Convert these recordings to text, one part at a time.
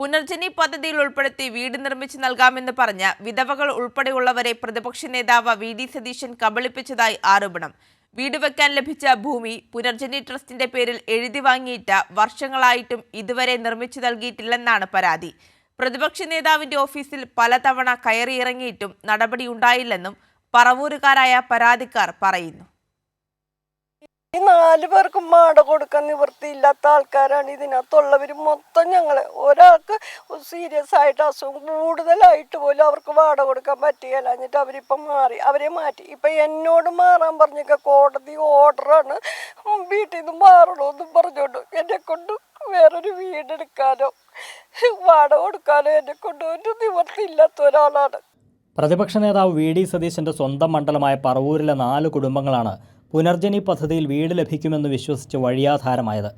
പുനർജനി പദ്ധതിയിൽ ഉൾപ്പെടുത്തി വീട് നിർമ്മിച്ചു നൽകാമെന്ന് പറഞ്ഞ വിധവകൾ ഉൾപ്പെടെയുള്ളവരെ പ്രതിപക്ഷ നേതാവ് വി.ഡി. സതീശൻ കബളിപ്പിച്ചതായി ആരോപണം. വീട് വെക്കാൻ ലഭിച്ച ഭൂമി പുനർജനി ട്രസ്റ്റിന്റെ പേരിൽ എഴുതി വാങ്ങിയിട്ട് വർഷങ്ങളായിട്ടും ഇതുവരെ നിർമ്മിച്ചു നൽകിയിട്ടില്ലെന്നാണ് പരാതി. പ്രതിപക്ഷ നേതാവിന്റെ ഓഫീസിൽ പലതവണ കയറിയിറങ്ങിയിട്ടും നടപടിയുണ്ടായില്ലെന്നും പറവൂരുകാരായ പരാതിക്കാർ പറയുന്നു. ഈ 4 പേർക്കും വാടക കൊടുക്കാൻ നിവൃത്തിയില്ലാത്ത ആൾക്കാരാണ് ഇതിനകത്തുള്ളവർ മൊത്തം. ഞങ്ങൾ ഒരാൾക്ക് സീരിയസ് ആയിട്ട് അസുഖം കൂടുതലായിട്ട് പോലും അവർക്ക് വാടക കൊടുക്കാൻ പറ്റുകയില്ല. എന്നിട്ട് അവരിപ്പം അവരെ മാറ്റി. ഇപ്പം എന്നോട് മാറാൻ പറഞ്ഞൊക്കെ കോടതി ഓർഡറാണ്. വീട്ടിൽ നിന്ന് മാറണമെന്നും പറഞ്ഞോണ്ട് എന്നെ കൊണ്ട് വേറൊരു വീടെടുക്കാനോ വാടക കൊടുക്കാനോ എന്നെ കൊണ്ട് ഒരു നിവൃത്തിയില്ലാത്ത ഒരാളാണ്. പ്രതിപക്ഷ നേതാവ് വി.ഡി. സതീശന്റെ സ്വന്തം മണ്ഡലമായ പറവൂരിലെ 4 കുടുംബങ്ങളാണ് പുനർജനി പദ്ധതിയിൽ വീട് ലഭിക്കുമെന്ന് വിശ്വസിച്ച് വഴിയാധാരമായത്.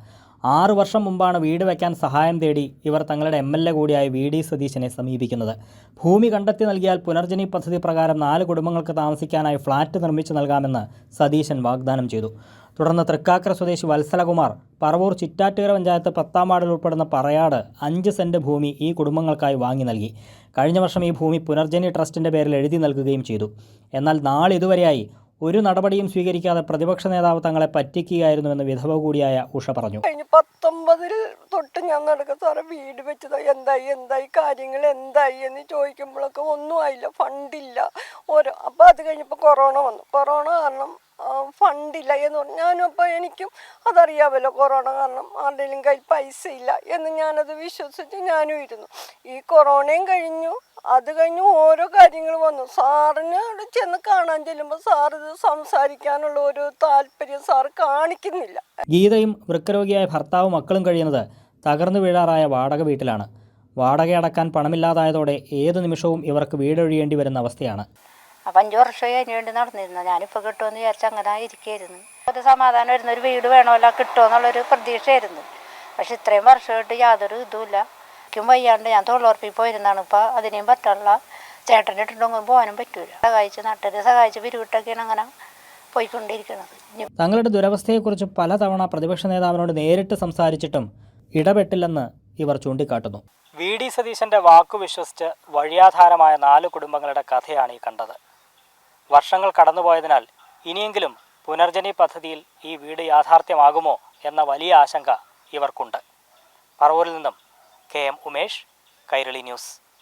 6 വർഷം മുമ്പാണ് വീട് വയ്ക്കാൻ സഹായം തേടി ഇവർ തങ്ങളുടെ MLA കൂടിയായ വി.ഡി. സതീശനെ സമീപിക്കുന്നത്. ഭൂമി കണ്ടെത്തി നൽകിയാൽ പുനർജനി പദ്ധതി പ്രകാരം 4 കുടുംബങ്ങൾക്ക് താമസിക്കാനായി ഫ്ളാറ്റ് നിർമ്മിച്ചു നൽകാമെന്ന് സതീശൻ വാഗ്ദാനം ചെയ്തു. തുടർന്ന് തൃക്കാക്കര സ്വദേശി വത്സലകുമാർ പറവൂർ ചിറ്റാറ്റുകര പഞ്ചായത്ത് 10-ാം വാർഡിൽ ഉൾപ്പെടുന്ന പറയാട് 5 സെന്റ് ഭൂമി ഈ കുടുംബങ്ങൾക്കായി വാങ്ങി നൽകി. കഴിഞ്ഞ വർഷം ഈ ഭൂമി പുനർജനി ട്രസ്റ്റിന്റെ പേരിൽ എഴുതി നൽകുകയും ചെയ്തു. എന്നാൽ നാളിതുവരെയായി ഒരു നടപടിയും സ്വീകരിക്കാതെ പ്രതിപക്ഷ നേതാവ് തങ്ങളെ പറ്റിക്കുകയായിരുന്നുവെന്ന് വിധവ കൂടിയായ ഉഷ പറഞ്ഞു. 19 തൊട്ട് ഞാൻ നടക്കുക സാറേ, വീട് വെച്ചത് എന്തായി കാര്യങ്ങൾ എന്തായി എന്ന് ചോദിക്കുമ്പോഴൊക്കെ ഒന്നും ആയില്ല, ഫണ്ടില്ല അപ്പോൾ അത് കഴിഞ്ഞപ്പോൾ കൊറോണ വന്നു. കൊറോണ കാരണം ഫണ്ടില്ല എന്ന് പറഞ്ഞു. ഞാനും അപ്പോൾ എനിക്കും അതറിയാമല്ലോ, കൊറോണ കാരണം ആരുടെയും കയ്യിൽ പൈസ ഇല്ല എന്ന് ഞാനത് വിശ്വസിച്ച് ഞാനും ഇരുന്നു. ഈ കൊറോണയും കഴിഞ്ഞു. അത് കഴിഞ്ഞ് ഓരോ കാര്യങ്ങൾ വന്നു. സാറിന് അവിടെ ചെന്ന് കാണാൻ ചെല്ലുമ്പോൾ സാർ ഇത് സംസാരിക്കാനുള്ള ഒരു താല്പര്യം സാർ കാണിക്കുന്നില്ല. ഗീതയും വൃക്കരോഗിയായ ഭർത്താവും മക്കളും കഴിയുന്നത് തകർന്നു വീഴാറായ വാടക വീട്ടിലാണ്. വാടക അടക്കാൻ പണമില്ലാതായതോടെ ഏതു നിമിഷവും ഇവർക്ക് വീടൊഴിയേണ്ടി വരുന്ന അവസ്ഥയാണ്. അപ്പം 5 വർഷമായി അതിന് വേണ്ടി നടന്നിരുന്നു. ഞാനിപ്പോൾ കിട്ടുമെന്ന് വിചാരിച്ച് അങ്ങനെ ഇരിക്കുകയായിരുന്നു. ഒരു സമാധാനം വരുന്ന ഒരു വീട് വേണമല്ലോ, കിട്ടുമോ എന്നുള്ളൊരു പ്രതീക്ഷയായിരുന്നു. പക്ഷെ ഇത്രയും വർഷമായിട്ട് യാതൊരു ഇതുമില്ല. എനിക്കും വയ്യാണ്ട് ഞാൻ തൊഴിലുറപ്പിൽ പോയിരുന്നാണ്. ഇപ്പോൾ അതിനെയും പറ്റുള്ള ചേട്ടൻ്റെ ഇട്ടുണ്ടെങ്കിൽ പോകാനും പറ്റൂല. നാട്ടുകാരെ സഹായിച്ച് പിരിവിട്ടൊക്കെയാണ് അങ്ങനെ പോയിക്കൊണ്ടിരിക്കുന്നത്. തങ്ങളുടെ ദുരവസ്ഥയെക്കുറിച്ച് പലതവണ പ്രതിപക്ഷ നേതാവിനോട് നേരിട്ട് സംസാരിച്ചിട്ടും ഇടപെട്ടില്ലെന്ന് ഇവർ ചൂണ്ടിക്കാട്ടുന്നു. വി.ഡി. സതീശന്റെ വാക്കു വിശ്വസിച്ച് വഴിയാധാരമായ 4 കുടുംബങ്ങളുടെ കഥയാണ് ഈ കണ്ടത്. വർഷങ്ങൾ കടന്നുപോയതിനാൽ ഇനിയെങ്കിലും പുനർജനി പദ്ധതിയിൽ ഈ വീട് യാഥാർത്ഥ്യമാകുമോ എന്ന വലിയ ആശങ്ക ഇവർക്കുണ്ട്. പറവൂരിൽ നിന്നും KM ഉമേഷ്, കൈരളി ന്യൂസ്.